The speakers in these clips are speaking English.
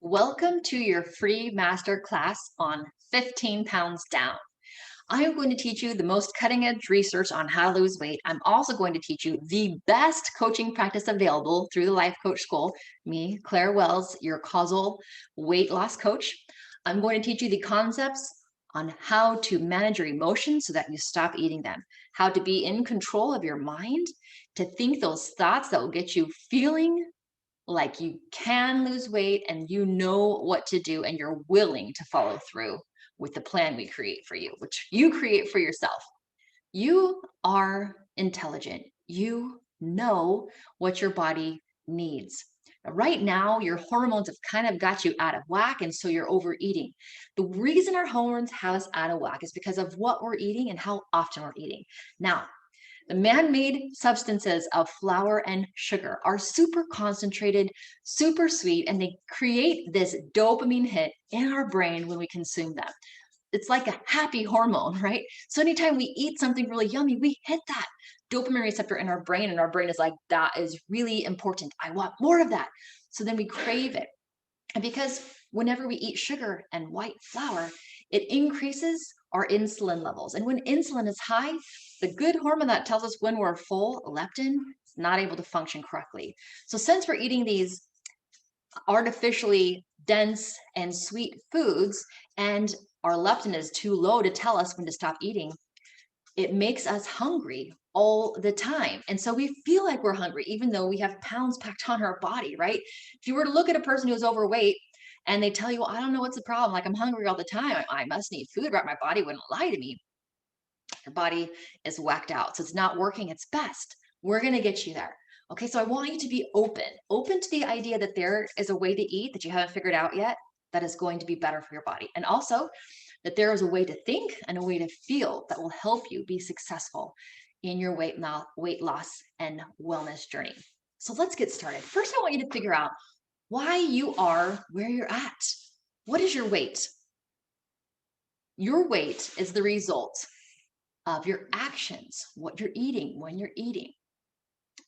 Welcome to your free masterclass on 15 pounds down. I am going to teach you the most cutting edge research on how to lose weight. I'm also going to teach you the best coaching practice available through the Life Coach School. Me, Claire Wells, your causal weight loss coach. I'm going to teach you the concepts on how to manage your emotions so that you stop eating them, how to be in control of your mind, to think those thoughts that will get you feeling like you can lose weight and you know what to do and you're willing to follow through with the plan we create for you, which you create for yourself. You are intelligent. You know what your body needs. Right now, your hormones have kind of got you out of whack, and so you're overeating. The reason our hormones have us out of whack is because of what we're eating and how often we're eating. Now, the man-made substances of flour and sugar are super concentrated, super sweet, and they create this dopamine hit in our brain when we consume them. It's like a happy hormone, right? So anytime we eat something really yummy, we hit that dopamine receptor in our brain, and our brain is like, that is really important. I want more of that. So then we crave it. And because whenever we eat sugar and white flour, it increases our insulin levels. And when insulin is high, the good hormone that tells us when we're full, leptin, is not able to function correctly. So since we're eating these artificially dense and sweet foods and our leptin is too low to tell us when to stop eating, it makes us hungry all the time. And so we feel like we're hungry, even though we have pounds packed on our body, right? If you were to look at a person who's overweight and they tell you, well, I don't know what's the problem. Like, I'm hungry all the time. I must need food, right? My body wouldn't lie to me. Your body is whacked out. So it's not working its best. We're going to get you there. Okay. So I want you to be open to the idea that there is a way to eat that you haven't figured out yet that is going to be better for your body. And also that there is a way to think and a way to feel that will help you be successful in your weight loss and wellness journey. So let's get started. First, I want you to figure out why you are where you're at. What is your weight? Your weight is the result of your actions, what you're eating, when you're eating.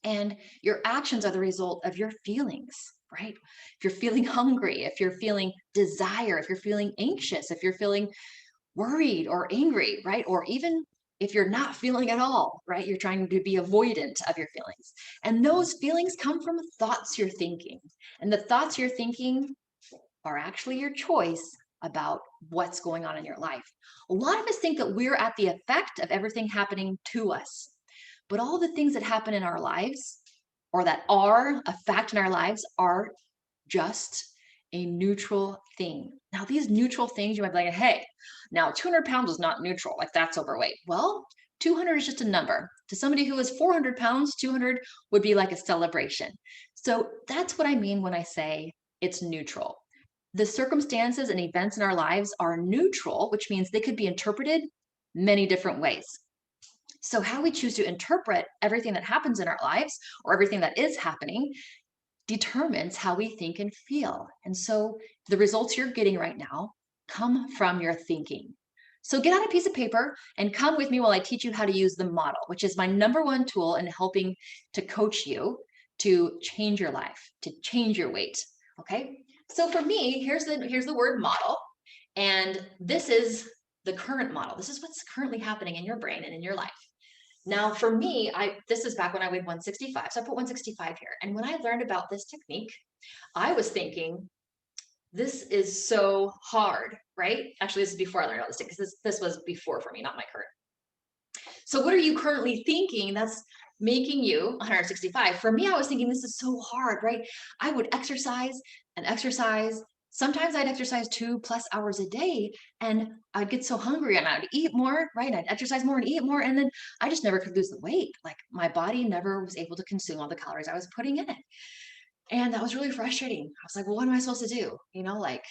And your actions are the result of your feelings, right? If you're feeling hungry, if you're feeling desire, if you're feeling anxious, if you're feeling worried or angry, right? Or even if you're not feeling at all, right? You're trying to be avoidant of your feelings. And those feelings come from thoughts you're thinking. And the thoughts you're thinking are actually your choice about what's going on in your life. A lot of us think that we're at the effect of everything happening to us. But all the things that happen in our lives or that are a fact in our lives are just a neutral thing. Now, these neutral things, you might be like, hey, now 200 pounds is not neutral, like that's overweight. Well, 200 is just a number. To somebody who is 400 pounds, 200 would be like a celebration. So that's what I mean when I say it's neutral. The circumstances and events in our lives are neutral, which means they could be interpreted many different ways. So, how we choose to interpret everything that happens in our lives or everything that is happening determines how we think and feel. And so the results you're getting right now come from your thinking. So get out a piece of paper and come with me while I teach you how to use the model, which is my number one tool in helping to coach you to change your life, to change your weight. Okay. So for me, here's the word model. And this is the current model. This is what's currently happening in your brain and in your life. Now, for me, this is back when I weighed 165. So I put 165 here. And when I learned about this technique, I was thinking, this is so hard, right? Actually, this is before I learned about this because this was before for me, not my current. So what are you currently thinking that's making you 165? For me, I was thinking this is so hard, right? I would exercise and exercise. Sometimes I'd exercise 2+ hours a day and I'd get so hungry and I'd eat more, right? I'd exercise more and eat more. And then I just never could lose the weight. Like my body never was able to consume all the calories I was putting in it. And that was really frustrating. I was like, well, what am I supposed to do? Like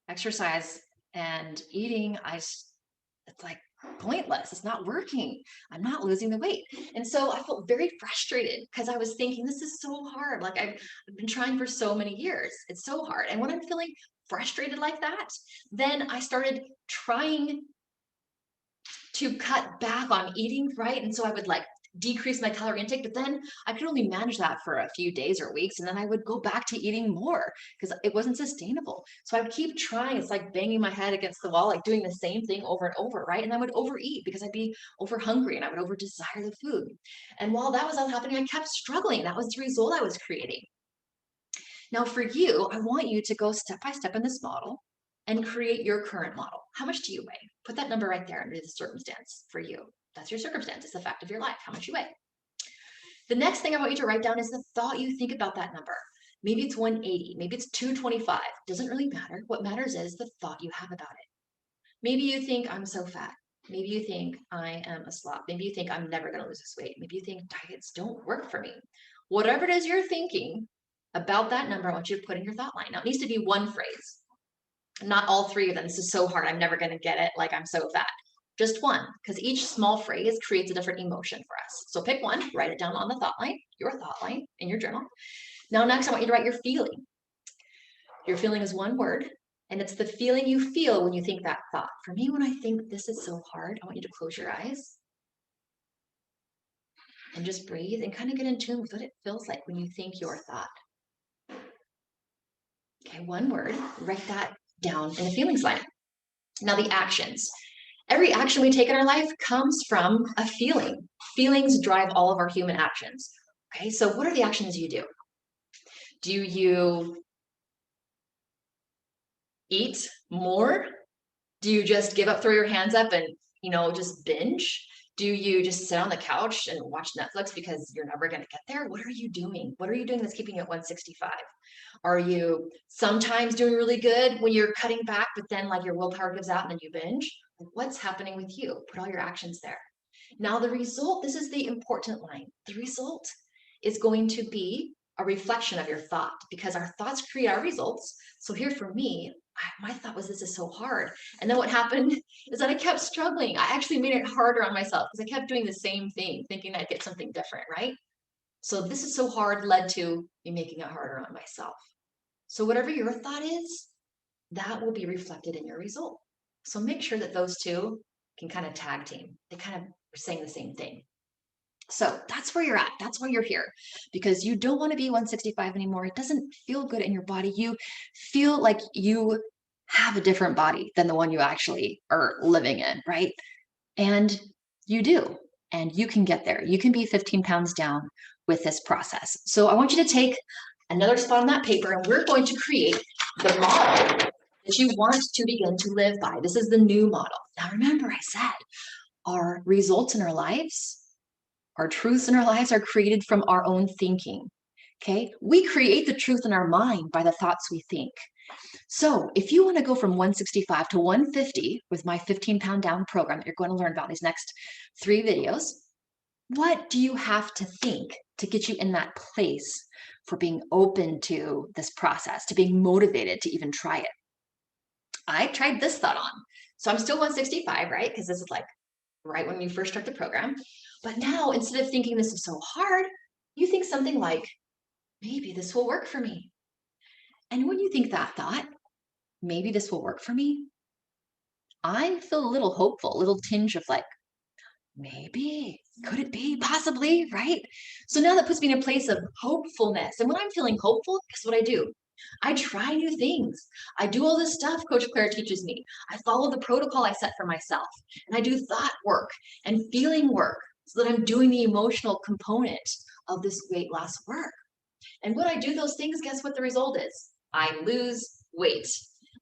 exercise and eating, it's like pointless. It's not working. I'm not losing the weight. And so I felt very frustrated because I was thinking, this is so hard. Like I've been trying for so many years. It's so hard. And when I'm feeling frustrated like that, then I started trying to cut back on eating, right? And so I would like decrease my calorie intake, but then I could only manage that for a few days or weeks. And then I would go back to eating more because it wasn't sustainable. So I would keep trying. It's like banging my head against the wall, like doing the same thing over and over, right? And I would overeat because I'd be over hungry and I would over desire the food. And while that was all happening, I kept struggling. That was the result I was creating. Now for you, I want you to go step by step in this model and create your current model. How much do you weigh? Put that number right there under the circumstance for you. That's your circumstance. It's the fact of your life, how much you weigh. The next thing I want you to write down is the thought you think about that number. Maybe it's 180, maybe it's 225. Doesn't really matter. What matters is the thought you have about it. Maybe you think I'm so fat. Maybe you think I am a slob. Maybe you think I'm never going to lose this weight. Maybe you think diets don't work for me. Whatever it is you're thinking about that number, I want you to put in your thought line. Now, it needs to be one phrase, not all three of them. This is so hard. I'm never going to get it. Like, I'm so fat. Just one, because each small phrase creates a different emotion for us. So pick one, write it down on the thought line, your thought line in your journal. Now, next, I want you to write your feeling. Your feeling is one word, and it's the feeling you feel when you think that thought. For me, when I think this is so hard, I want you to close your eyes and just breathe and kind of get in tune with what it feels like when you think your thought. Okay, one word, write that down in the feelings line. Now, the actions. Every action we take in our life comes from a feeling. Feelings drive all of our human actions. Okay, so what are the actions you do? Do you eat more? Do you just give up, throw your hands up and, just binge? Do you just sit on the couch and watch Netflix because you're never going to get there? What are you doing? What are you doing that's keeping you at 165? Are you sometimes doing really good when you're cutting back, but then like your willpower gives out and then you binge? What's happening with you? Put all your actions there. Now the result, this is the important line. The result is going to be a reflection of your thought because our thoughts create our results. So here for me, my thought was, this is so hard. And then what happened is that I kept struggling. I actually made it harder on myself because I kept doing the same thing, thinking I'd get something different, right? So this is so hard led to me making it harder on myself. So whatever your thought is, that will be reflected in your result. So make sure that those two can kind of tag team. They kind of are saying the same thing. So that's where you're at. That's why you're here, because you don't want to be 165 anymore. It doesn't feel good in your body. You feel like you have a different body than the one you actually are living in, right? And you do, and you can get there. You can be 15 pounds down with this process. So I want you to take another spot on that paper, and we're going to create the model that you want to begin to live by. This is the new model. Now, remember, I said our results in our lives, our truths in our lives are created from our own thinking. Okay, we create the truth in our mind by the thoughts we think. So if you want to go from 165 to 150 with my 15-pound down program that you're going to learn about these next 3 videos, what do you have to think to get you in that place for being open to this process, to being motivated to even try it? I tried this thought on. So I'm still 165, right? Because this is like right when you first start the program. But now, instead of thinking this is so hard, you think something like, maybe this will work for me. And when you think that thought, maybe this will work for me, I feel a little hopeful, a little tinge of like, maybe, could it be, possibly, right? So now that puts me in a place of hopefulness. And when I'm feeling hopeful, guess what I do? I try new things. I do all this stuff Coach Claire teaches me. I follow the protocol I set for myself. And I do thought work and feeling work so that I'm doing the emotional component of this weight loss work. And when I do those things, guess what the result is? I lose weight,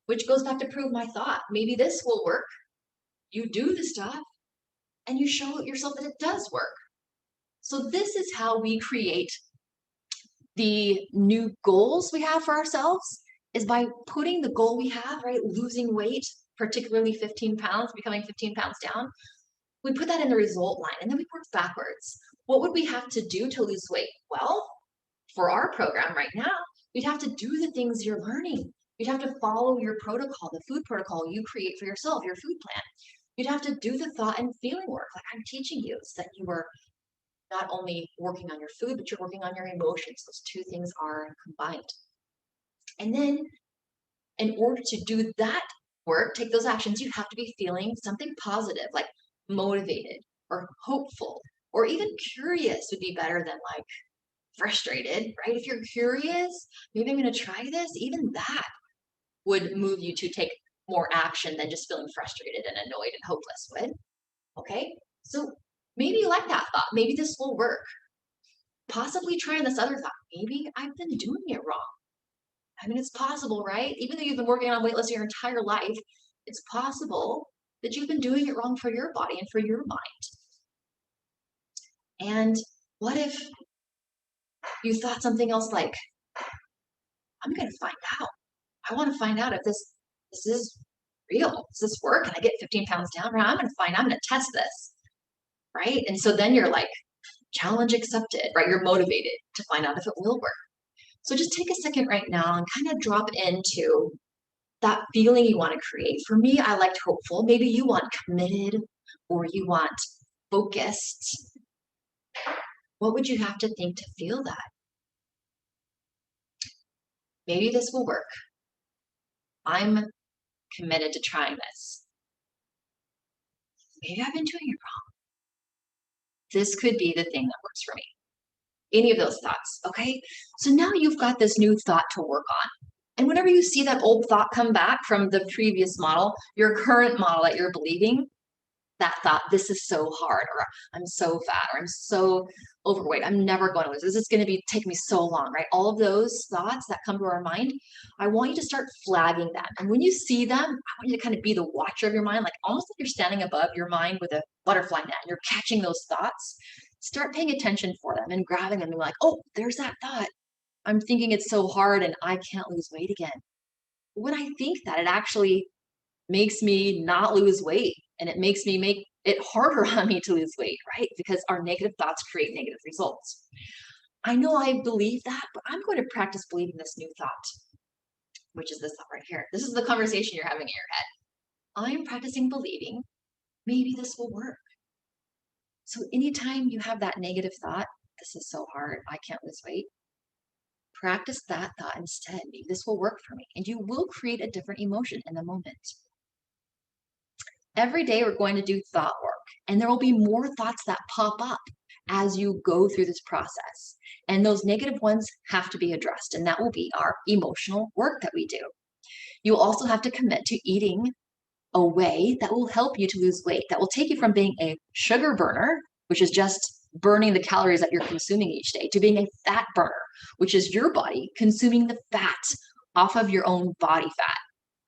which goes back to prove my thought. Maybe this will work. You do the stuff and you show yourself that it does work. So this is how we create the new goals we have for ourselves, is by putting the goal we have, right, losing weight, particularly 15 pounds, becoming 15 pounds down. We put that in the result line and then we work backwards. What would we have to do to lose weight? Well, for our program right now, we'd have to do the things you're learning. You'd have to follow your protocol, the food protocol you create for yourself, your food plan. You'd have to do the thought and feeling work like I'm teaching you, so that you were not only working on your food, but you're working on your emotions. Those two things are combined. And then in order to do that work, take those actions, you have to be feeling something positive, like motivated or hopeful Or even curious would be better than like frustrated, right? If you're curious, maybe I'm going to try this, even that would move you to take more action than just feeling frustrated and annoyed and hopeless would. Okay, so maybe you like that thought. Maybe this will work. Possibly trying this other thought. Maybe I've been doing it wrong. I mean, it's possible, right? Even though you've been working on weight loss your entire life, it's possible that you've been doing it wrong for your body and for your mind. And what if you thought something else like, I'm going to find out. I want to find out if this is real. Does this work? Can I get 15 pounds down? I'm going to test this, right? And so then you're like, challenge accepted, right? You're motivated to find out if it will work. So just take a second right now and kind of drop into that feeling you want to create. For me, I liked hopeful. Maybe you want committed or you want focused. What would you have to think to feel that? Maybe this will work. I'm committed to trying this. Maybe I've been doing it wrong. This could be the thing that works for me. Any of those thoughts, okay? So now you've got this new thought to work on. And whenever you see that old thought come back from the previous model, your current model that you're believing, that thought, this is so hard, or I'm so fat, or I'm so overweight, I'm never going to lose. This is going to take me so long, right? All of those thoughts that come to our mind, I want you to start flagging them. And when you see them, I want you to kind of be the watcher of your mind, like almost like you're standing above your mind with a butterfly net and you're catching those thoughts. Start paying attention for them and grabbing them and be like, oh, there's that thought. I'm thinking it's so hard and I can't lose weight again. When I think that, it actually makes me not lose weight, and it makes me make it harder on me to lose weight, right? Because our negative thoughts create negative results. I know I believe that, but I'm going to practice believing this new thought, which is this thought right here. This is the conversation you're having in your head. I'm practicing believing maybe this will work. So anytime you have that negative thought, this is so hard, I can't lose weight, practice that thought instead. Maybe this will work for me, and you will create a different emotion in the moment. Every day we're going to do thought work, and there will be more thoughts that pop up as you go through this process. And those negative ones have to be addressed, and that will be our emotional work that we do. You also have to commit to eating a way that will help you to lose weight, that will take you from being a sugar burner, which is just burning the calories that you're consuming each day, to being a fat burner, which is your body consuming the fat off of your own body fat,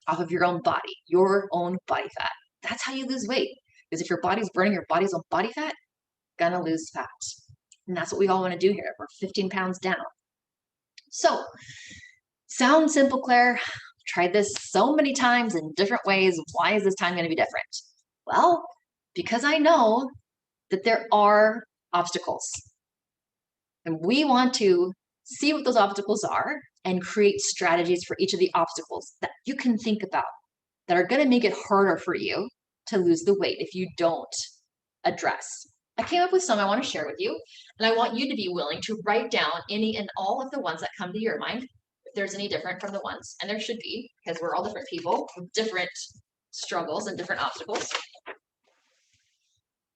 off of your own body fat. That's how you lose weight. Because if your body's burning your body's own body fat, gonna lose fat. And that's what we all want to do here. We're 15 pounds down. So, sounds simple, Claire. Tried this so many times in different ways. Why is this time going to be different? Well, because I know that there are obstacles. And we want to see what those obstacles are and create strategies for each of the obstacles that you can think about that are going to make it harder for you to lose the weight if you don't address. I came up with some I want to share with you, and I want you to be willing to write down any and all of the ones that come to your mind, if there's any different from the ones, and there should be, because we're all different people with different struggles and different obstacles.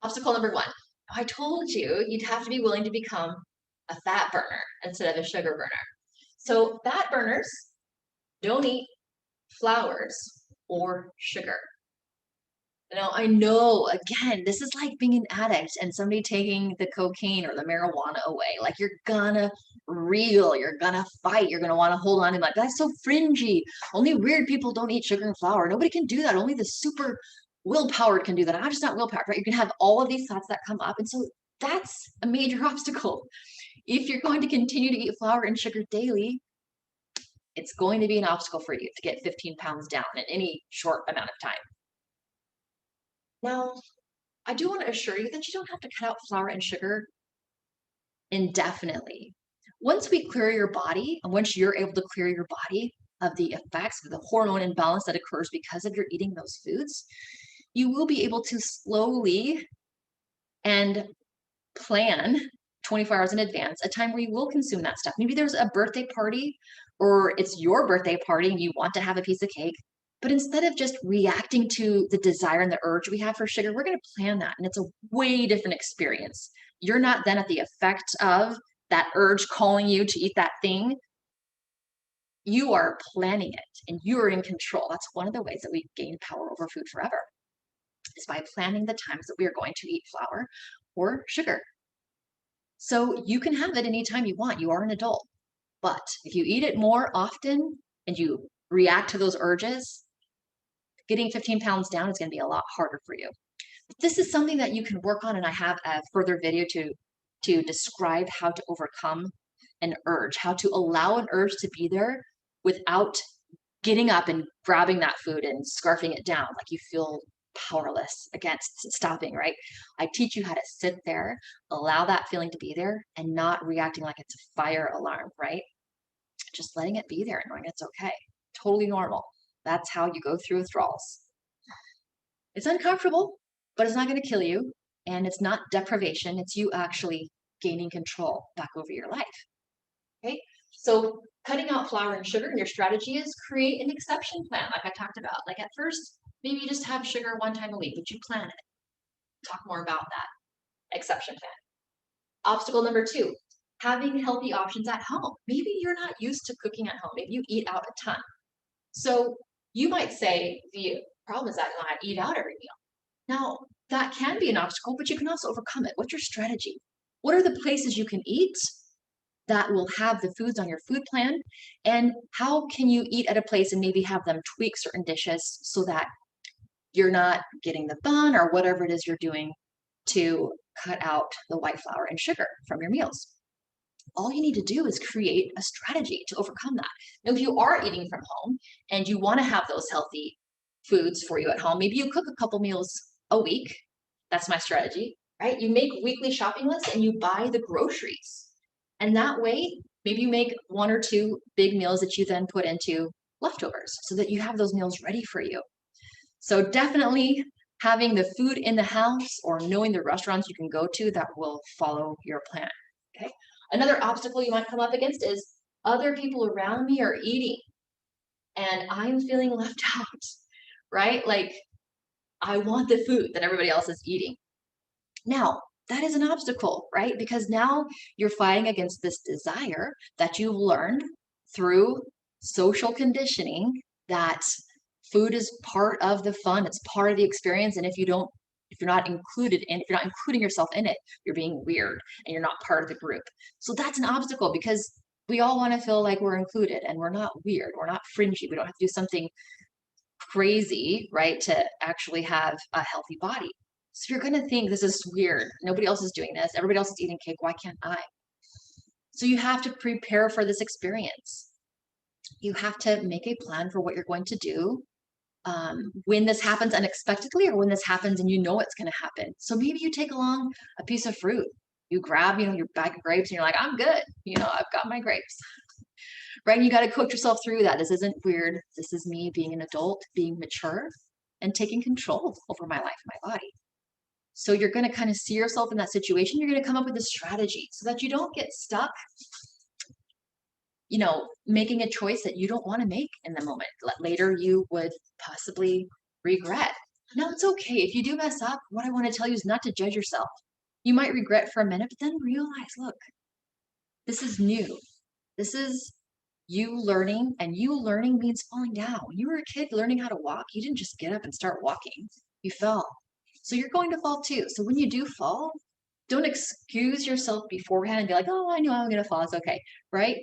Obstacle number 1. I told you you'd have to be willing to become a fat burner instead of a sugar burner. So fat burners don't eat flours or sugar. Now, I know, again, this is like being an addict and somebody taking the cocaine or the marijuana away. Like, you're gonna reel, you're gonna fight, you're gonna want to hold on to like, that's so fringy. Only weird people don't eat sugar and flour. Nobody can do that. Only the super willpowered can do that. I'm just not willpowered, right? You can have all of these thoughts that come up. And so that's a major obstacle. If you're going to continue to eat flour and sugar daily, it's going to be an obstacle for you to get 15 pounds down in any short amount of time. Now, I do want to assure you that you don't have to cut out flour and sugar indefinitely. Once we clear your body, and once you're able to clear your body of the effects of the hormone imbalance that occurs because of your eating those foods, you will be able to slowly and plan 24 hours in advance a time where you will consume that stuff. Maybe there's a birthday party, or it's your birthday party and you want to have a piece of cake. But instead of just reacting to the desire and the urge we have for sugar, we're going to plan that. And it's a way different experience you're not then at the effect of that urge calling you to eat that thing. You are planning it and you're in control. That's one of the ways that we gain power over food forever, is by planning the times that we are going to eat flour or sugar. So you can have it anytime you want. You are an adult. But if you eat it more often and you react to those urges, getting 15 pounds down is going to be a lot harder for you. But this is something that you can work on, and I have a further video to describe how to overcome an urge, how to allow an urge to be there without getting up and grabbing that food and scarfing it down like you feel powerless against stopping, right? I teach you how to sit there, allow that feeling to be there, and not reacting like it's a fire alarm, right? Just letting it be there and knowing it's okay. Totally normal. That's how you go through withdrawals. It's uncomfortable, but it's not going to kill you. And it's not deprivation. It's you actually gaining control back over your life. Okay. So cutting out flour and sugar, and your strategy is create an exception plan, like I talked about. Like at first, maybe you just have sugar one time a week, but you plan it. Talk more about that exception plan. Obstacle number 2, having healthy options at home. Maybe you're not used to cooking at home. Maybe you eat out a ton. So you might say the problem is that I eat out every meal. Now, that can be an obstacle, but you can also overcome it. What's your strategy? What are the places you can eat that will have the foods on your food plan? And how can you eat at a place and maybe have them tweak certain dishes so that you're not getting the bun or whatever it is you're doing to cut out the white flour and sugar from your meals? All you need to do is create a strategy to overcome that. Now, if you are eating from home and you want to have those healthy foods for you at home, maybe you cook a couple meals a week. That's my strategy, right? You make weekly shopping lists and you buy the groceries. And that way, maybe you make 1 or 2 big meals that you then put into leftovers so that you have those meals ready for you. So definitely having the food in the house or knowing the restaurants you can go to that will follow your plan, okay? Another obstacle you might come up against is other people around me are eating and I'm feeling left out, right? Like I want the food that everybody else is eating. Now, that is an obstacle, right? Because now you're fighting against this desire that you've learned through social conditioning that food is part of the fun, it's part of the experience. And if you're not including yourself in it, you're being weird and you're not part of the group. So that's an obstacle because we all want to feel like we're included and we're not weird, we're not fringy, we don't have to do something crazy, right, to actually have a healthy body. So you're going to think this is weird. Nobody else is doing this. Everybody else is eating cake. Why can't I? So you have to prepare for this experience. You have to make a plan for what you're going to do when this happens unexpectedly or when this happens and you know it's going to happen. So maybe you take along a piece of fruit. You grab, your bag of grapes and you're like, I'm good. I've got my grapes. Right? And you got to coach yourself through that. This isn't weird. This is me being an adult, being mature and taking control over my life, my body. So you're going to kind of see yourself in that situation. You're going to come up with a strategy so that you don't get stuck, making a choice that you don't want to make in the moment. Later, you would possibly regret. Now, it's okay. If you do mess up, what I want to tell you is not to judge yourself. You might regret for a minute, but then realize, look, this is new. This is you learning, and you learning means falling down. When you were a kid learning how to walk, you didn't just get up and start walking. You fell. So you're going to fall too. So when you do fall, don't excuse yourself beforehand and be like, oh, I know I'm going to fall. It's okay, right?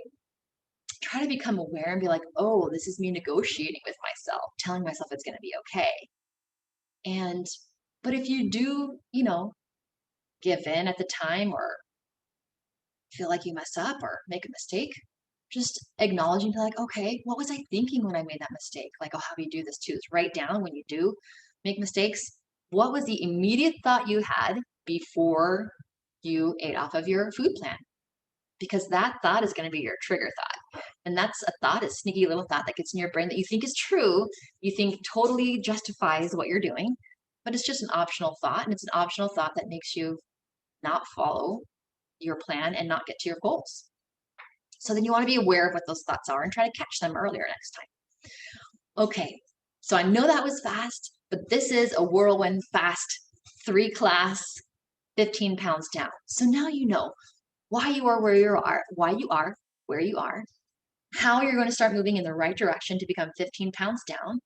Try to become aware and be like, oh, this is me negotiating with myself, telling myself it's going to be okay. But if you do, give in at the time or feel like you mess up or make a mistake, just acknowledging, be like, okay, what was I thinking when I made that mistake? Like, I'll have you do this too, is write down when you do make mistakes. What was the immediate thought you had before you ate off of your food plan? Because that thought is going to be your trigger thought. And that's a thought, a sneaky little thought that gets in your brain that you think is true, you think totally justifies what you're doing, but it's just an optional thought. And it's an optional thought that makes you not follow your plan and not get to your goals. So then you want to be aware of what those thoughts are and try to catch them earlier next time. Okay, so I know that was fast, but this is a whirlwind fast 3-class 15 pounds down. So now you know why you are where you are, where you are, how you're going to start moving in the right direction to become 15 pounds down.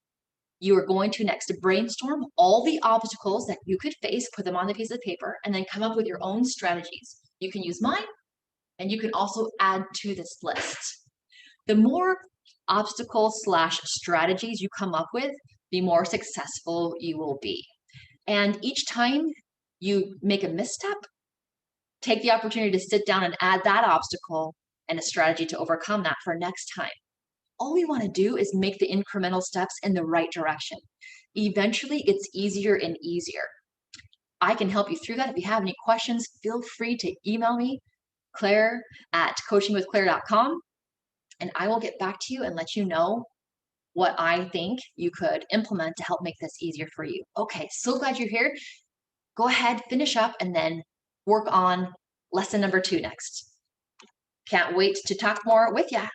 You are going to next brainstorm all the obstacles that you could face, put them on the piece of paper, and then come up with your own strategies. You can use mine, and you can also add to this list. The more obstacles / strategies you come up with, the more successful you will be. And each time you make a misstep, take the opportunity to sit down and add that obstacle and a strategy to overcome that for next time. All we want to do is make the incremental steps in the right direction. Eventually, it's easier and easier. I can help you through that. If you have any questions, feel free to email me, Claire@coachingwithclaire.com, and I will get back to you and let you know what I think you could implement to help make this easier for you. Okay, so glad you're here. Go ahead, finish up, and then work on lesson number 2 next. Can't wait to talk more with you.